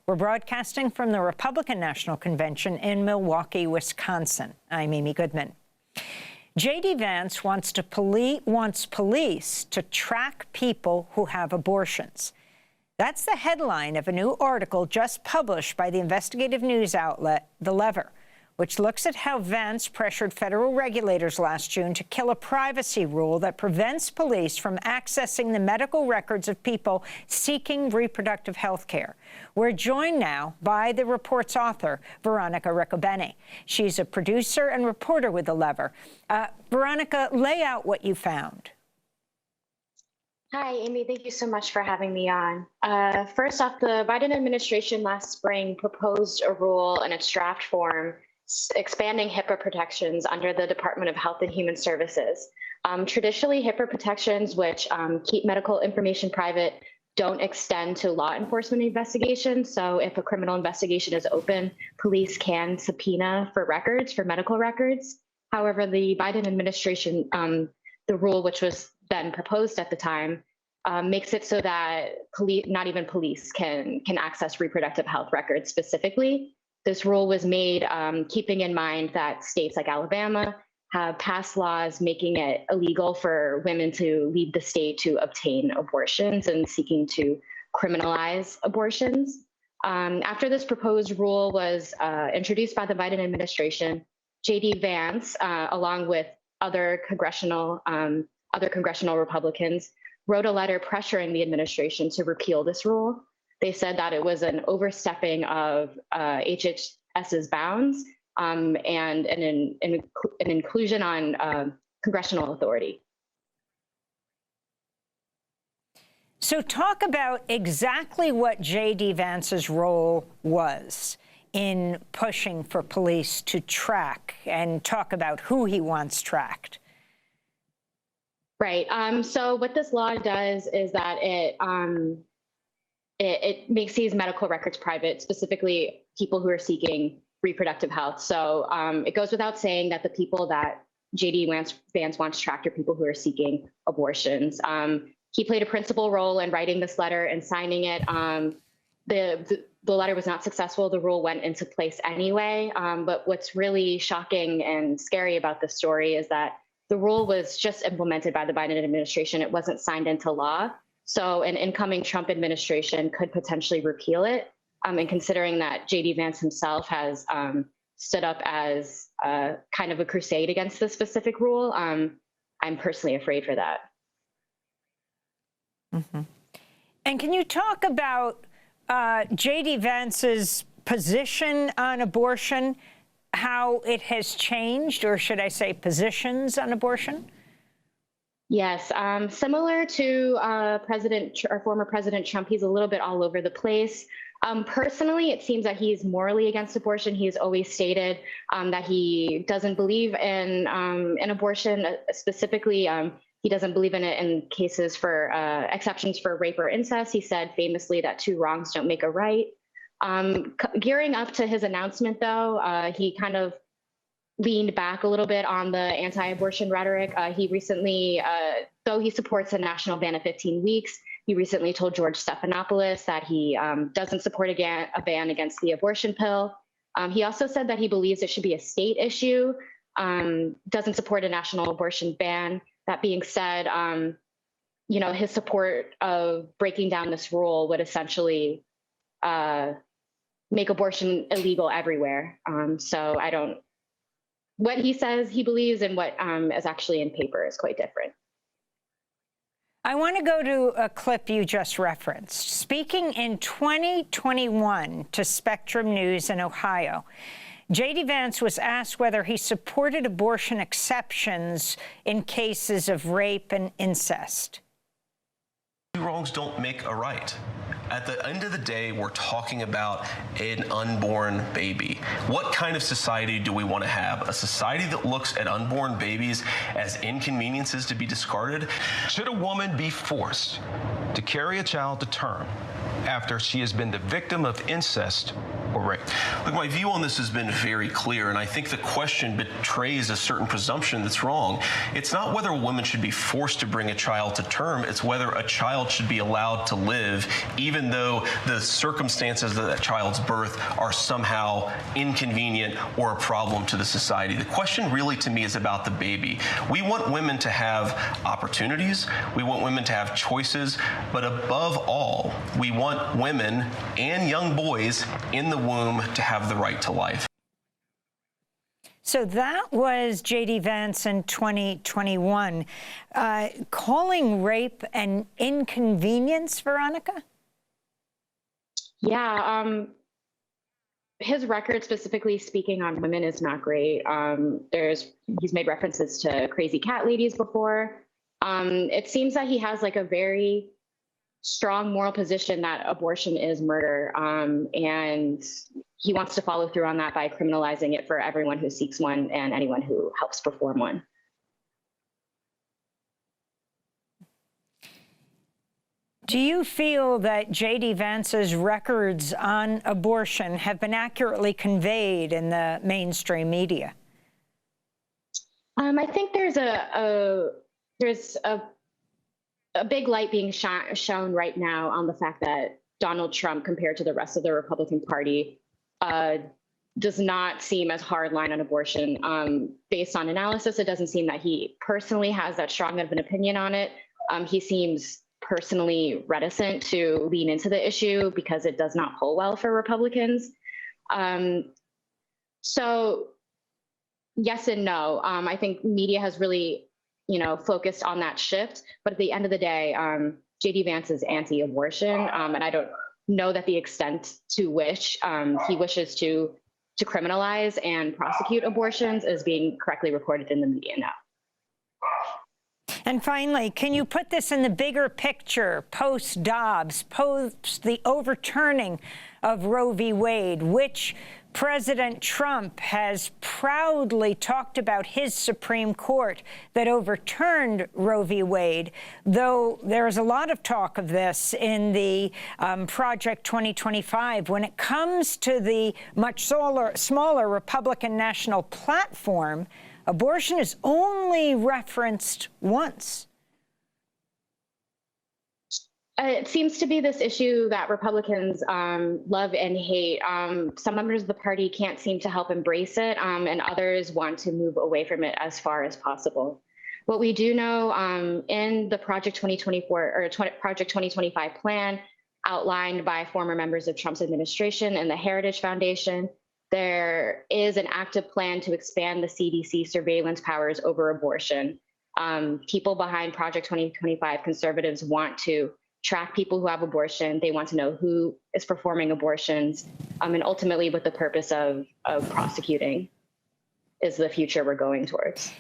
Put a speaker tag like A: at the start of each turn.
A: We're broadcasting from the Republican National Convention in Milwaukee, Wisconsin. I'm Amy Goodman. J.D. Vance wants police to track people who have abortions. That's the headline of a new article just published by the investigative news outlet The Lever, which looks at how Vance pressured federal regulators last June to kill a privacy rule that prevents police from accessing the medical records of people seeking reproductive health care. We're joined now by the report's author, Veronica Riccobene. She's a producer and reporter with The Lever. Veronica, lay out what you found.
B: Hi, Amy. Thank you so much for having me on. First off, the Biden administration last spring proposed a rule in its draft form expanding HIPAA protections under the Department of Health and Human Services. Traditionally, HIPAA protections, which keep medical information private, don't extend to law enforcement investigations. So if a criminal investigation is open, police can subpoena for records, for medical records. However, the Biden administration, the rule which was then proposed at the time, makes it so that not even police can access reproductive health records specifically. This rule was made keeping in mind that states like Alabama have passed laws making it illegal for women to leave the state to obtain abortions and seeking to criminalize abortions. After this proposed rule was introduced by the Biden administration, J.D. Vance, along with other congressional Republicans, wrote a letter pressuring the administration to repeal this rule. They said that it was an overstepping of HHS's bounds and an inclusion on congressional authority.
A: So talk about exactly what J.D. Vance's role was in pushing for police to track, and talk about who he wants tracked.
B: Right. So what this law does is that it makes these medical records private, specifically people who are seeking reproductive health. So it goes without saying that the people that J.D. Vance wants tracked are people who are seeking abortions. He played a principal role in writing this letter and signing it. The letter was not successful. The rule went into place anyway. But what's really shocking and scary about this story is that the rule was just implemented by the Biden administration. It wasn't signed into law. So an incoming Trump administration could potentially repeal it. And considering that J.D. Vance himself has stood up as kind of a crusade against this specific rule, I'm personally afraid for that.
A: Mm-hmm. And can you talk about J.D. Vance's position on abortion, how it has changed, or should I say positions on abortion?
B: Yes, similar to former President Trump, he's a little bit all over the place. Personally, it seems that he's morally against abortion. He's always stated that he doesn't believe in abortion. Specifically, he doesn't believe in it in cases for exceptions for rape or incest. He said famously that two wrongs don't make a right. Gearing up to his announcement, though, he kind of leaned back a little bit on the anti-abortion rhetoric. He recently, though he supports a national ban of 15 weeks, he recently told George Stephanopoulos that he doesn't support a ban against the abortion pill. He also said that he believes it should be a state issue, doesn't support a national abortion ban. That being said, his support of breaking down this rule would essentially make abortion illegal everywhere. So what he says he believes and what is actually in paper is quite different.
A: I want to go to a clip you just referenced. Speaking in 2021 to Spectrum News in Ohio, J.D. Vance was asked whether he supported abortion exceptions in cases of rape and incest.
C: Two wrongs don't make a right. At the end of the day, we're talking about an unborn baby. What kind of society do we want to have? A society that looks at unborn babies as inconveniences to be discarded?
D: Should a woman be forced to carry a child to term after she has been the victim of incest
C: raped. Look, my view on this has been very clear, and I think the question betrays a certain presumption that's wrong. It's not whether women should be forced to bring a child to term, it's whether a child should be allowed to live, even though the circumstances of that child's birth are somehow inconvenient or a problem to the society. The question really, to me, is about the baby. We want women to have opportunities, we want women to have choices, but above all, we want women and young boys in the womb to have the right to life.
A: So that was J.D. Vance in 2021, calling rape an inconvenience, Veronica?
B: Yeah, his record, specifically speaking on women, is not great. He's made references to crazy cat ladies before. It seems that he has like a very strong moral position that abortion is murder, and he wants to follow through on that by criminalizing it for everyone who seeks one and anyone who helps perform one.
A: Do you feel that J.D. Vance's records on abortion have been accurately conveyed in the mainstream media?
B: I think there's a big light being shown right now on the fact that Donald Trump, compared to the rest of the Republican Party, does not seem as hardline on abortion. Based on analysis, it doesn't seem that he personally has that strong of an opinion on it. He seems personally reticent to lean into the issue because it does not poll well for Republicans. So yes and no. I think media has really, focused on that shift. But at the end of the day, J.D. Vance is anti-abortion, and I don't know that the extent to which he wishes to criminalize and prosecute abortions is being correctly reported in the media now.
A: And finally, can you put this in the bigger picture, post-Dobbs, post the overturning of Roe v. Wade, which President Trump has proudly talked about his Supreme Court that overturned Roe v. Wade, though there's a lot of talk of this in the Project 2025. When it comes to the much smaller Republican National Platform, abortion is only referenced once.
B: It seems to be this issue that Republicans love and hate. Some members of the party can't seem to help embrace it, and others want to move away from it as far as possible. What we do know in the Project 2024 or Project 2025 plan outlined by former members of Trump's administration and the Heritage Foundation, there is an active plan to expand the CDC surveillance powers over abortion. People behind Project 2025, conservatives, want to track people who have abortion. They want to know who is performing abortions, and ultimately with the purpose of prosecuting is the future we're going towards.